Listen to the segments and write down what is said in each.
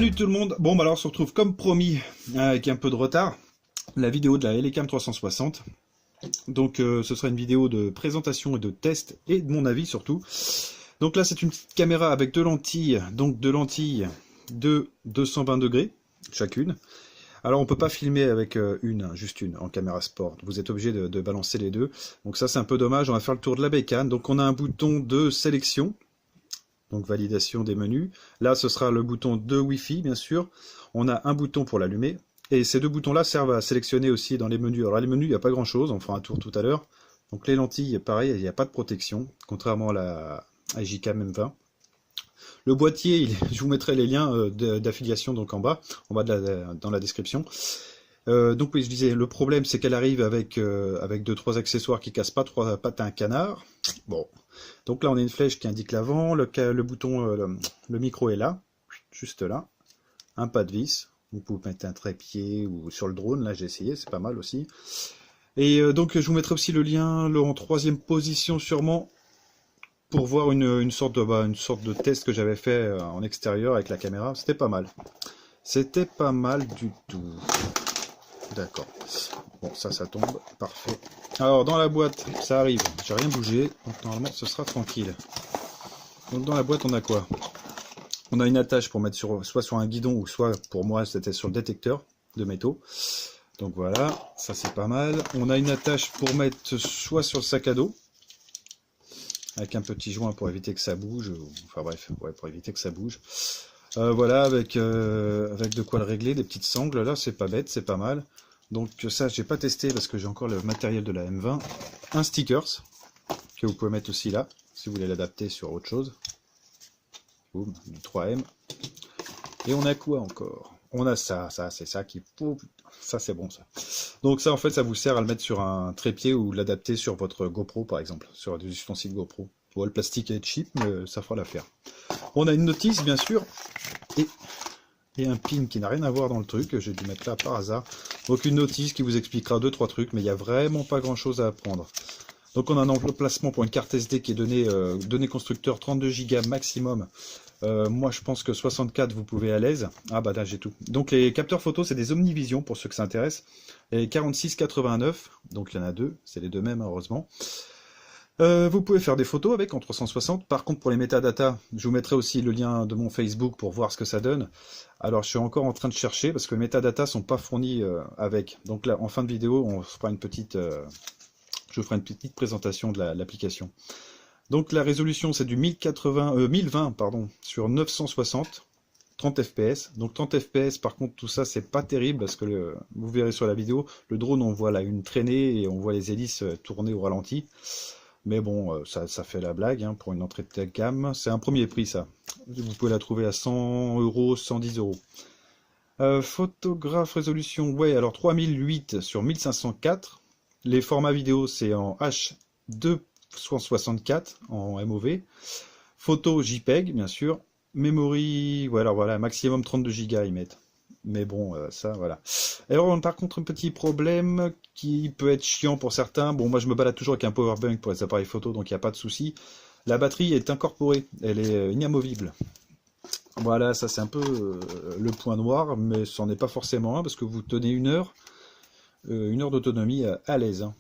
Salut tout le monde. Bon bah alors on se retrouve comme promis avec un peu de retard. La vidéo de la Elecam 360. Donc ce sera une vidéo de présentation et de test et de mon avis surtout. Donc là c'est une petite caméra avec deux lentilles. Donc deux lentilles de 220 degrés chacune. Alors on peut pas filmer avec juste une en caméra sport. Vous êtes obligé de balancer les deux. Donc ça c'est un peu dommage. On va faire le tour de la bécane. Donc on a un bouton de sélection. Donc validation des menus. Là, ce sera le bouton de Wi-Fi, bien sûr. On a un bouton pour l'allumer. Et ces deux boutons-là servent à sélectionner aussi dans les menus. Alors les menus, il n'y a pas grand-chose, on fera un tour tout à l'heure. Donc les lentilles, pareil, il n'y a pas de protection, contrairement à la Gcam M20. Le boîtier, je vous mettrai les liens d'affiliation donc en bas dans la description. Donc oui, je disais, le problème c'est qu'elle arrive avec 2-3 accessoires qui cassent pas 3 pattes à un canard. Bon, donc là on a une flèche qui indique l'avant, le bouton, le micro est là, juste là, un pas de vis, vous pouvez mettre un trépied ou sur le drone, là j'ai essayé, c'est pas mal aussi. Et donc je vous mettrai aussi le lien en 3e position sûrement, pour voir une sorte de test que j'avais fait en extérieur avec la caméra, c'était pas mal. C'était pas mal du tout. D'accord. Bon, ça tombe. Parfait. Alors, dans la boîte, ça arrive. J'ai rien bougé. Donc, normalement, ce sera tranquille. Donc, dans la boîte, on a quoi? On a une attache pour mettre soit sur un guidon, ou soit, pour moi, c'était sur le détecteur de métaux. Donc, voilà. Ça, c'est pas mal. On a une attache pour mettre soit sur le sac à dos, avec un petit joint pour éviter que ça bouge. Enfin, bref, ouais, pour éviter que ça bouge. Voilà, avec de quoi le régler, des petites sangles, là, c'est pas bête, c'est pas mal. Donc ça, j'ai pas testé parce que j'ai encore le matériel de la M20. Un stickers, que vous pouvez mettre aussi là, si vous voulez l'adapter sur autre chose. Boum, du 3M. Et on a quoi encore? On a ça c'est ça qui... Ça, c'est bon, ça. Donc ça, en fait, ça vous sert à le mettre sur un trépied ou l'adapter sur votre GoPro, par exemple, sur des ustensiles GoPro. Bon, le plastique est cheap, mais ça fera l'affaire. On a une notice, bien sûr, et un pin qui n'a rien à voir dans le truc, j'ai dû mettre là par hasard. Donc une notice qui vous expliquera 2-3 trucs, mais il n'y a vraiment pas grand-chose à apprendre. Donc on a un emplacement pour une carte SD qui est donné constructeur 32 Go maximum. Moi je pense que 64 vous pouvez à l'aise. Ah bah là j'ai tout. Donc les capteurs photo c'est des Omnivision pour ceux que ça intéresse. Et 46,89, donc il y en a deux, c'est les deux mêmes heureusement. Vous pouvez faire des photos avec en 360. Par contre, pour les métadatas, je vous mettrai aussi le lien de mon Facebook pour voir ce que ça donne. Alors, je suis encore en train de chercher parce que les métadatas sont pas fournis avec. Donc là, en fin de vidéo, on fera je ferai une petite présentation de l'application. Donc la résolution, c'est du 1020 pardon, sur 960, 30 fps. Donc 30 fps, par contre, tout ça, c'est pas terrible parce que vous verrez sur la vidéo, le drone, on voit là une traînée et on voit les hélices tourner au ralenti. Mais bon, ça fait la blague hein, pour une entrée de gamme. C'est un premier prix, ça. Vous pouvez la trouver à 100 €, 110 €. Photographe résolution, ouais, alors 3008 sur 1504. Les formats vidéo, c'est en H264, en MOV. Photo JPEG, bien sûr. Memory, ouais, alors voilà, maximum 32 Go ils mettent. Mais bon, ça, voilà. Alors, par contre, un petit problème qui peut être chiant pour certains. Bon, moi, je me balade toujours avec un powerbank pour les appareils photo, donc il n'y a pas de souci. La batterie est incorporée, elle est inamovible. Voilà, ça, c'est un peu le point noir, mais ce n'en est pas forcément un, parce que vous tenez une heure d'autonomie à l'aise. Hein.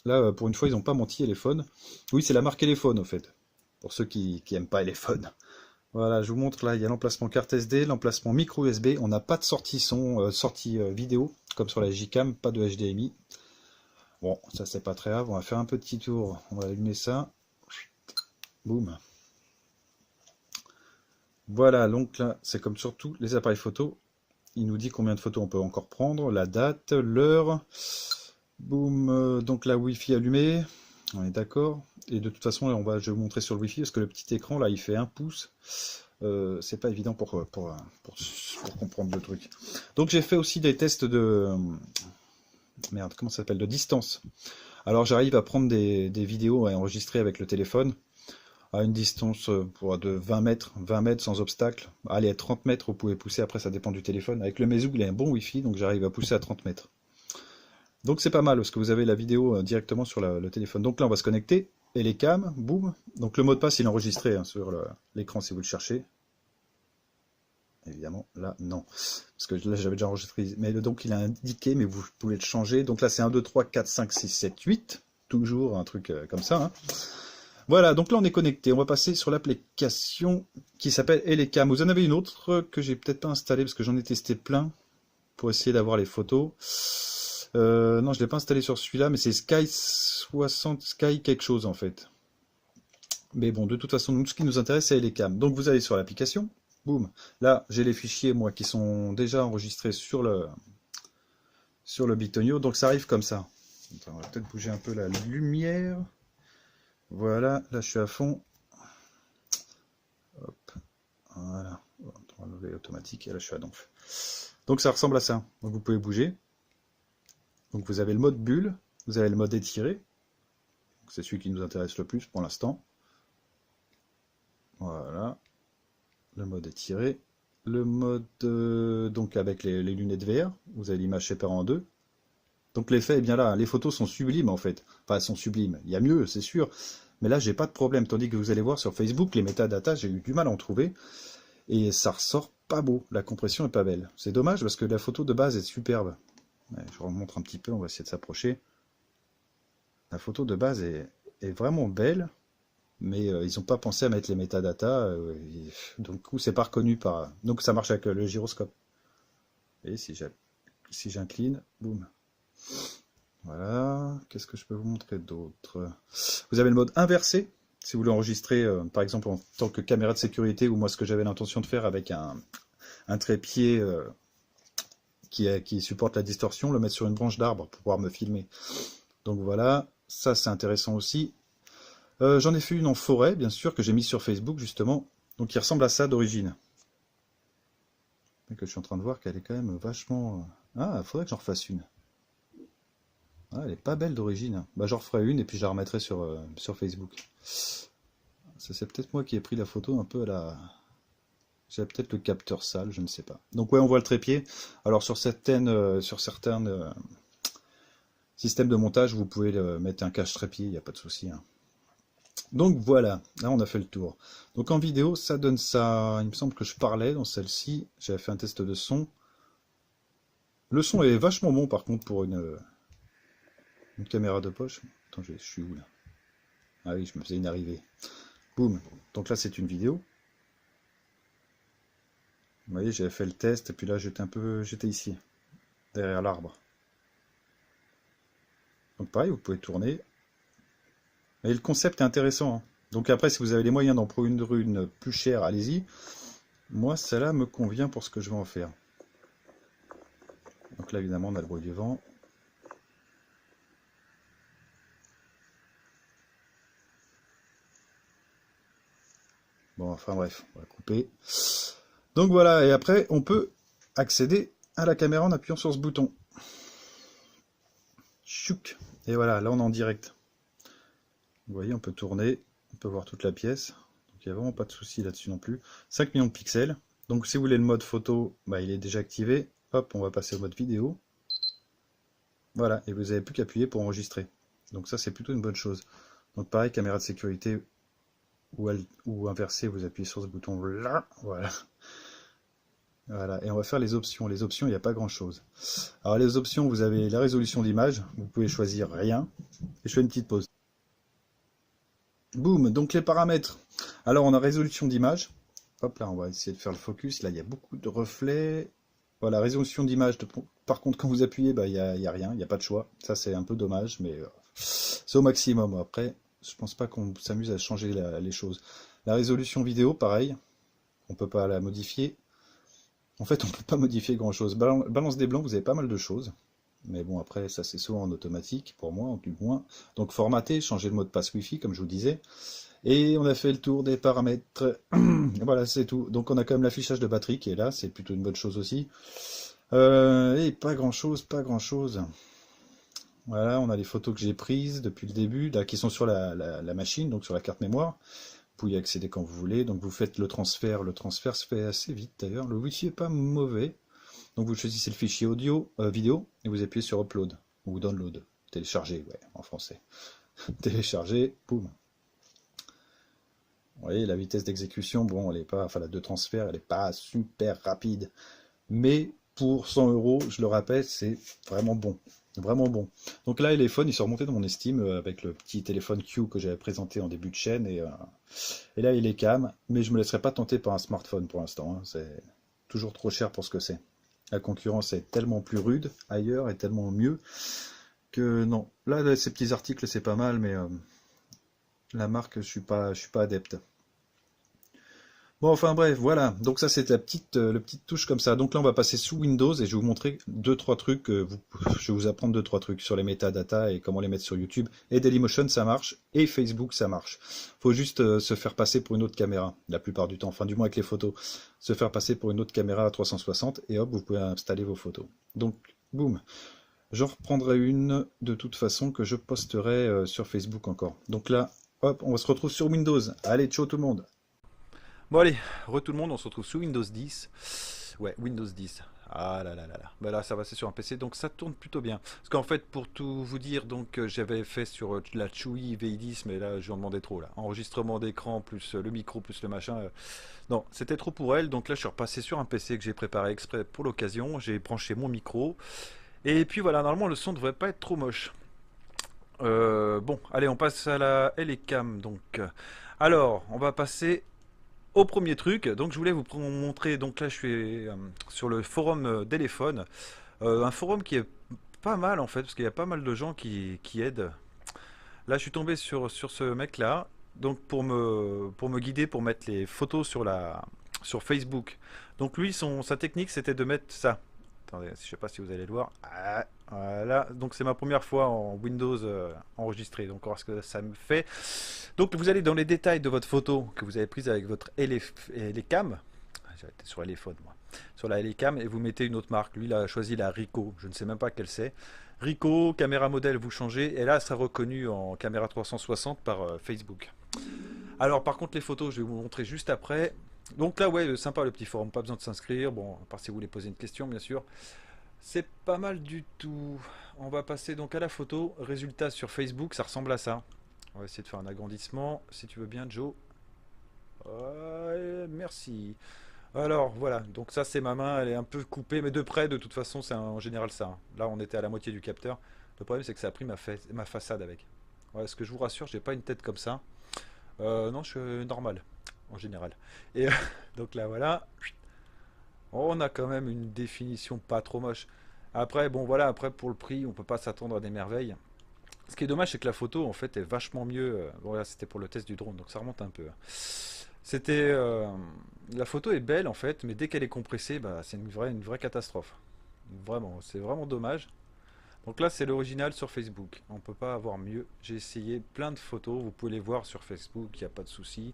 Là, pour une fois, ils n'ont pas menti, Elephone. Oui, c'est la marque Elephone, au fait, pour ceux qui n'aiment pas Elephone. Voilà, je vous montre là, il y a l'emplacement carte SD, l'emplacement micro USB. On n'a pas de sortie son, vidéo, comme sur la Gcam, pas de HDMI. Bon, ça c'est pas très grave, on va faire un petit tour. On va allumer ça. Boum. Voilà, donc là, c'est comme sur tous les appareils photo. Il nous dit combien de photos on peut encore prendre, la date, l'heure. Boum, donc la Wi-Fi allumée. On est d'accord. Et de toute façon, là, je vais vous montrer sur le Wi-Fi parce que le petit écran là, il fait 1 pouce. C'est pas évident pour comprendre le truc. Donc j'ai fait aussi des tests de merde, comment ça s'appelle, de distance. Alors j'arrive à prendre des vidéos et enregistrer avec le téléphone à une distance de 20 mètres sans obstacle. Allez, à 30 mètres, vous pouvez pousser. Après, ça dépend du téléphone. Avec le Meizu, il a un bon Wi-Fi, donc j'arrive à pousser à 30 mètres. Donc c'est pas mal parce que vous avez la vidéo directement sur le téléphone. Donc là on va se connecter et les cams, boum. Donc le mot de passe il est enregistré hein, sur l'écran si vous le cherchez. Évidemment, là, non. Parce que là, j'avais déjà enregistré. Mais donc, il a indiqué, mais vous pouvez le changer. Donc là, c'est 1, 2, 3, 4, 5, 6, 7, 8. Toujours un truc comme ça. Hein. Voilà, donc là, on est connecté. On va passer sur l'application qui s'appelle Elecam. Vous en avez une autre que j'ai peut-être pas installée parce que j'en ai testé plein pour essayer d'avoir les photos. Non, je ne l'ai pas installé sur celui-là, mais c'est Sky 60, Sky quelque chose en fait. Mais bon, de toute façon, nous, ce qui nous intéresse, c'est Elecam. Donc vous allez sur l'application. Boum. Là, j'ai les fichiers, moi, qui sont déjà enregistrés sur le Bitonio. Donc ça arrive comme ça. Attends, on va peut-être bouger un peu la lumière. Voilà, là je suis à fond. Hop. Voilà. On va enlever automatique et là je suis à donf. Donc ça ressemble à ça. Donc vous pouvez bouger. Donc vous avez le mode bulle, vous avez le mode étiré. C'est celui qui nous intéresse le plus pour l'instant. Voilà. Le mode étiré. Le mode donc avec les lunettes VR, vous avez l'image séparée en deux. Donc l'effet est bien là, les photos sont sublimes en fait. Enfin, elles sont sublimes, il y a mieux, c'est sûr. Mais là, j'ai pas de problème. Tandis que vous allez voir sur Facebook, les métadatas, j'ai eu du mal à en trouver. Et ça ressort pas beau, la compression est pas belle. C'est dommage parce que la photo de base est superbe. Ouais, je remontre un petit peu, on va essayer de s'approcher. La photo de base est vraiment belle. Mais ils n'ont pas pensé à mettre les métadatas, donc coup c'est pas reconnu par. Donc ça marche avec le gyroscope. Et si j'incline, boum. Voilà. Qu'est-ce que je peux vous montrer d'autre? Vous avez le mode inversé, si vous voulez enregistrer, par exemple en tant que caméra de sécurité, ou moi ce que j'avais l'intention de faire avec un trépied qui supporte la distorsion, le mettre sur une branche d'arbre pour pouvoir me filmer. Donc voilà, ça c'est intéressant aussi. J'en ai fait une en forêt, bien sûr, que j'ai mise sur Facebook, justement. Donc, qui ressemble à ça d'origine. Mais que je suis en train de voir qu'elle est quand même vachement... Ah, il faudrait que j'en refasse une. Ah, elle est pas belle d'origine. Bah, j'en referai une et puis je la remettrai sur Facebook. Ça, c'est peut-être moi qui ai pris la photo un peu à la... J'ai peut-être le capteur sale, je ne sais pas. Donc, ouais, on voit le trépied. Alors, sur certains systèmes de montage, vous pouvez mettre un cache-trépied, il n'y a pas de souci, hein. Donc voilà, là on a fait le tour. Donc en vidéo, ça donne ça. Il me semble que je parlais dans celle-ci. J'avais fait un test de son. Le son est vachement bon par contre pour une caméra de poche. Attends, je suis où là? Ah oui, je me faisais une arrivée. Boum. Donc là c'est une vidéo. Vous voyez, j'avais fait le test et puis là j'étais ici, derrière l'arbre. Donc pareil, vous pouvez tourner. Et le concept est intéressant, hein. Donc après, si vous avez les moyens d'en prendre une plus chère, allez-y. Moi, celle-là me convient pour ce que je vais en faire. Donc là, évidemment, on a le bruit du vent. Bon, enfin bref, on va couper. Donc voilà, et après, on peut accéder à la caméra en appuyant sur ce bouton. Chouk. Et voilà, là, on est en direct. Vous voyez, on peut tourner, on peut voir toute la pièce. Donc il n'y a vraiment pas de souci là-dessus non plus. 5 millions de pixels. Donc si vous voulez le mode photo, bah, il est déjà activé. Hop, on va passer au mode vidéo. Voilà, et vous n'avez plus qu'à appuyer pour enregistrer. Donc ça, c'est plutôt une bonne chose. Donc pareil, caméra de sécurité ou inversé, vous appuyez sur ce bouton là. Voilà. Voilà, et on va faire les options. Les options, il n'y a pas grand-chose. Alors les options, vous avez la résolution d'image. Vous pouvez choisir rien. Et je fais une petite pause. Boum, donc les paramètres. Alors on a résolution d'image. Hop là, on va essayer de faire le focus. Là, il y a beaucoup de reflets. Voilà, résolution d'image. Par contre, quand vous appuyez, bah, il n'y a rien, il n'y a pas de choix. Ça, c'est un peu dommage, mais c'est au maximum. Après, je pense pas qu'on s'amuse à changer les choses. La résolution vidéo, pareil. On peut pas la modifier. En fait, on peut pas modifier grand-chose. Balance des blancs, vous avez pas mal de choses. Mais bon, après, ça c'est souvent en automatique, pour moi, du moins. Donc formater, changer le mot de passe Wi-Fi, comme je vous disais. Et on a fait le tour des paramètres. Voilà, c'est tout. Donc on a quand même l'affichage de batterie qui est là, c'est plutôt une bonne chose aussi. Et pas grand-chose, pas grand-chose. Voilà, on a les photos que j'ai prises depuis le début, là, qui sont sur la machine, donc sur la carte mémoire. Vous pouvez y accéder quand vous voulez. Donc vous faites le transfert se fait assez vite d'ailleurs. Le Wi-Fi est pas mauvais. Donc vous choisissez le fichier vidéo, et vous appuyez sur Upload, ou Download, télécharger, ouais, en français. Télécharger, boum. Vous voyez, la vitesse d'exécution, bon, elle est pas, enfin, la de transfert, elle n'est pas super rapide. Mais pour 100 euros, je le rappelle, c'est vraiment bon. Vraiment bon. Donc là, iPhone, il s'est remonté dans mon estime avec le petit téléphone Q que j'avais présenté en début de chaîne. Et là, il est calme. Mais je me laisserai pas tenter par un smartphone pour l'instant, hein. C'est toujours trop cher pour ce que c'est. La concurrence est tellement plus rude ailleurs et tellement mieux que non. Là, ces petits articles, c'est pas mal, mais la marque, je suis pas adepte. Bon, enfin bref, voilà. Donc ça, c'est le petite touche comme ça. Donc là, on va passer sous Windows et je vais vous montrer deux, trois trucs. Je vais vous apprendre deux, trois trucs sur les métadatas et comment les mettre sur YouTube. Et Dailymotion, ça marche. Et Facebook, ça marche. Faut juste se faire passer pour une autre caméra, la plupart du temps. Enfin, du moins avec les photos. Se faire passer pour une autre caméra à 360 et hop, vous pouvez installer vos photos. Donc, boum. J'en reprendrai une de toute façon que je posterai sur Facebook encore. Donc là, hop, on se retrouve sur Windows. Allez, ciao tout le monde. Bon allez, tout le monde, on se retrouve sous Windows 10. Ouais, Windows 10. Ah là là là là. Bah là, ça va, c'est sur un PC, donc ça tourne plutôt bien. Parce qu'en fait, pour tout vous dire, donc j'avais fait sur la Chewy VI10, mais là, je lui en demandais trop là. Enregistrement d'écran plus le micro plus le machin. Non, c'était trop pour elle. Donc là, je suis repassé sur un PC que j'ai préparé exprès pour l'occasion. J'ai branché mon micro. Et puis voilà, normalement, le son devrait pas être trop moche. Bon, allez, on passe à la Elecam. Donc, alors, on va passer au premier truc. Donc, je voulais vous montrer. Donc là, je suis sur le forum téléphone, un forum qui est pas mal en fait, parce qu'il y a pas mal de gens qui aident. Là, je suis tombé sur ce mec-là. Donc, pour me guider, pour mettre les photos sur Facebook. Donc, lui, sa technique, c'était de mettre ça. Attendez, je sais pas si vous allez le voir. Ah, voilà, donc c'est ma première fois en Windows enregistré. Donc on va voir ce que ça me fait. Donc vous allez dans les détails de votre photo que vous avez prise avec votre Elecam. J'ai été sur Elephone moi. Sur la Elecam et vous mettez une autre marque. Lui il a choisi la Ricoh. Je ne sais même pas quelle c'est. Ricoh, caméra modèle, vous changez et là elle sera reconnue en caméra 360 par Facebook. Alors par contre les photos je vais vous montrer juste après. Donc là ouais sympa le petit forum, pas besoin de s'inscrire. Bon à part si vous voulez poser une question bien sûr. C'est pas mal du tout. On va passer donc à la photo. Résultat sur Facebook, ça ressemble à ça. On va essayer de faire un agrandissement, si tu veux bien, Joe. Ouais, merci. Alors voilà, donc ça c'est ma main, elle est un peu coupée, mais de près de toute façon c'est en général ça, hein. Là on était à la moitié du capteur. Le problème c'est que ça a pris ma façade avec. Ouais, ce que je vous rassure, j'ai pas une tête comme ça. Non, je suis normal en général. Et donc là voilà, on a quand même une définition pas trop moche. Après, bon voilà, après pour le prix, on peut pas s'attendre à des merveilles. Ce qui est dommage, c'est que la photo en fait est vachement mieux. Bon là, c'était pour le test du drone, donc ça remonte un peu. C'était, la photo est belle en fait, mais dès qu'elle est compressée, bah, c'est une vraie catastrophe. Vraiment, c'est vraiment dommage. Donc là, c'est l'original sur Facebook. On peut pas avoir mieux. J'ai essayé plein de photos, vous pouvez les voir sur Facebook, il n'y a pas de souci.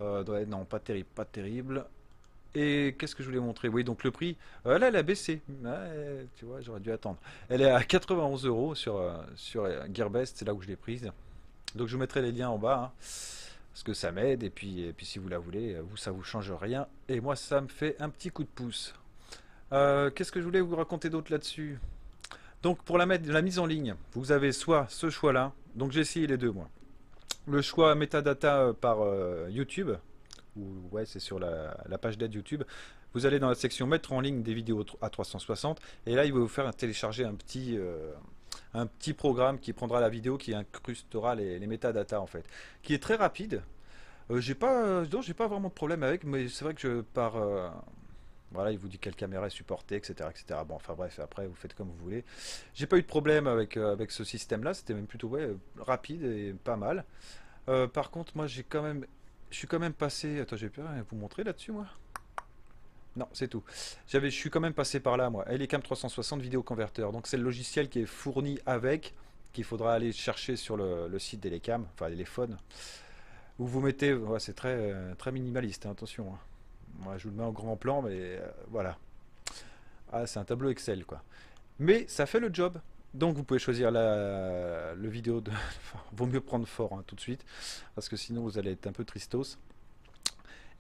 Ouais, non, pas terrible, pas terrible. Et qu'est-ce que je voulais montrer? Oui, donc le prix, là, elle a baissé. Ouais, tu vois, j'aurais dû attendre. Elle est à 91 euros sur Gearbest, c'est là où je l'ai prise. Donc je vous mettrai les liens en bas, hein, parce que ça m'aide. Et puis si vous la voulez, vous, ça vous change rien. Et moi, ça me fait un petit coup de pouce. Qu'est-ce que je voulais vous raconter d'autre là-dessus? Donc pour la mise en ligne, vous avez soit ce choix-là. Donc j'ai essayé les deux, moi. Le choix metadata par YouTube, ou ouais, c'est sur la page d'aide YouTube. Vous allez dans la section mettre en ligne des vidéos à 360 et là il va vous faire télécharger un petit programme qui prendra la vidéo, qui incrustera les métadatas en fait, qui est très rapide. Non, j'ai pas vraiment de problème avec, mais c'est vrai que voilà, il vous dit quelle caméra est supportée, etc., etc. Bon, enfin bref, après vous faites comme vous voulez. J'ai pas eu de problème avec ce système-là, c'était même plutôt ouais, rapide et pas mal. Par contre, moi je suis quand même passé. Attends, j'ai pu rien vous montrer là-dessus, moi. Non, c'est tout. Je suis quand même passé par là, moi. Elecam 360 vidéo converteur. Donc c'est le logiciel qui est fourni avec, qu'il faudra aller chercher sur le site d'Elecam, enfin téléphone. Où vous mettez, ouais, c'est très minimaliste, hein, attention, hein. Moi, je vous le mets en grand plan, mais voilà. Ah, c'est un tableau Excel, quoi. Mais ça fait le job. Donc vous pouvez choisir le vidéo de... Enfin, vaut mieux prendre fort hein, tout de suite, parce que sinon vous allez être un peu tristos.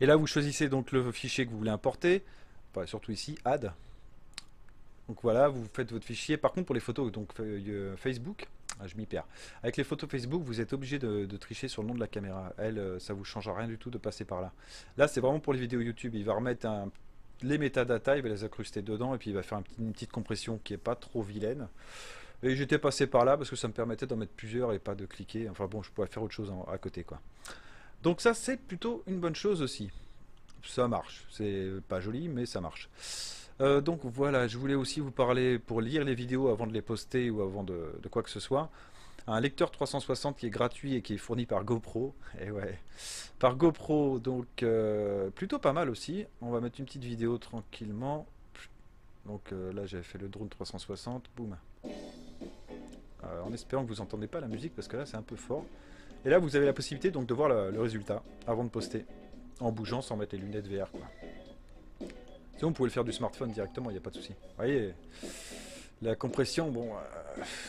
Et là vous choisissez donc le fichier que vous voulez importer, enfin, surtout ici, add. Donc voilà, vous faites votre fichier. Par contre pour les photos, donc Facebook, Ah, je m'y perds. Avec les photos Facebook, vous êtes obligé de tricher sur le nom de la caméra. Elle, ça vous changera rien du tout de passer par là. Là, c'est vraiment pour les vidéos YouTube. Il va remettre les métadatas, il va les incruster dedans et puis il va faire une petite compression qui est pas trop vilaine. Et j'étais passé par là parce que ça me permettait d'en mettre plusieurs et pas de cliquer. Enfin bon, je pourrais faire autre chose à côté, quoi. Donc ça, c'est plutôt une bonne chose aussi. Ça marche. C'est pas joli, mais ça marche. Donc voilà, je voulais aussi vous parler, pour lire les vidéos avant de les poster ou avant de quoi que ce soit, un lecteur 360 qui est gratuit et qui est fourni par GoPro. Et ouais, par GoPro, donc plutôt pas mal aussi. On va mettre une petite vidéo tranquillement. Donc là, j'avais fait le drone 360, boum. En espérant que vous entendez pas la musique parce que là, c'est un peu fort. Et là, vous avez la possibilité donc de voir le résultat avant de poster, en bougeant sans mettre les lunettes VR, quoi. Sinon, vous pouvez le faire du smartphone directement, il n'y a pas de souci. Vous voyez, la compression, bon,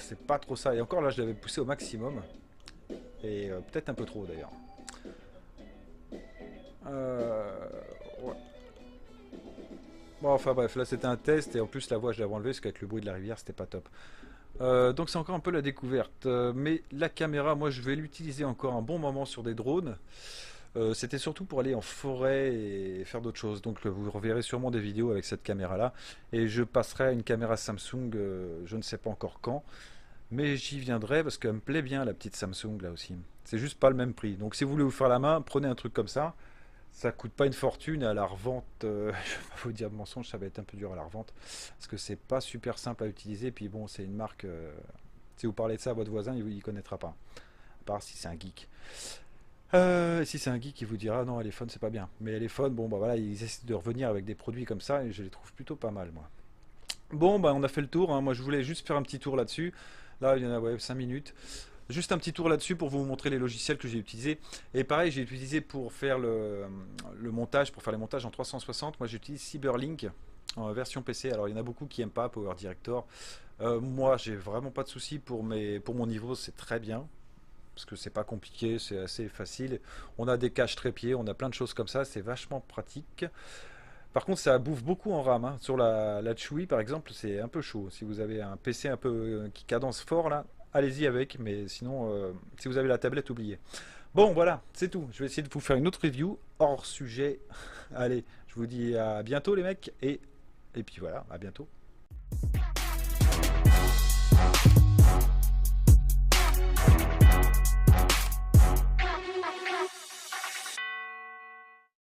c'est pas trop ça. Et encore là, je l'avais poussé au maximum. Et peut-être un peu trop d'ailleurs. Ouais. Bon, enfin bref, là c'était un test. Et en plus, la voix, je l'avais enlevée parce qu'avec le bruit de la rivière, c'était pas top. Donc c'est encore un peu la découverte. Mais la caméra, moi, je vais l'utiliser encore un bon moment sur des drones. C'était surtout pour aller en forêt et faire d'autres choses. Donc vous reverrez sûrement des vidéos avec cette caméra là. Et je passerai à une caméra Samsung, je ne sais pas encore quand. Mais j'y viendrai parce qu'elle me plaît bien la petite Samsung là aussi. C'est juste pas le même prix. Donc si vous voulez vous faire la main, prenez un truc comme ça. Ça coûte pas une fortune et à la revente, je vais pas vous dire de mensonge, ça va être un peu dur à la revente. Parce que c'est pas super simple à utiliser. Puis bon, c'est une marque, si vous parlez de ça à votre voisin, il connaîtra pas. À part si c'est un geek. Si c'est un geek qui vous dira non, iPhone c'est pas bien. Mais iPhone, bon bah voilà, ils essaient de revenir avec des produits comme ça et je les trouve plutôt pas mal, moi. Bon bah on a fait le tour, hein. Moi je voulais juste faire un petit tour là-dessus. Là il y en a ouais, 5 minutes. Juste un petit tour là-dessus pour vous montrer les logiciels que j'ai utilisés. Et pareil, j'ai utilisé pour faire le montage, pour faire les montages en 360. Moi j'utilise Cyberlink en version PC. Alors il y en a beaucoup qui aiment pas Power Director. Moi j'ai vraiment pas de souci pour mon niveau, c'est très bien parce que c'est pas compliqué, c'est assez facile. On a des caches trépieds, on a plein de choses comme ça, c'est vachement pratique. Par contre, ça bouffe beaucoup en RAM, hein. Sur la Chewy, par exemple, c'est un peu chaud. Si vous avez un PC un peu qui cadence fort, là, allez-y avec. Mais sinon, si vous avez la tablette, oubliez. Bon, voilà, c'est tout. Je vais essayer de vous faire une autre review hors sujet. Allez, je vous dis à bientôt, les mecs. Et puis voilà, à bientôt.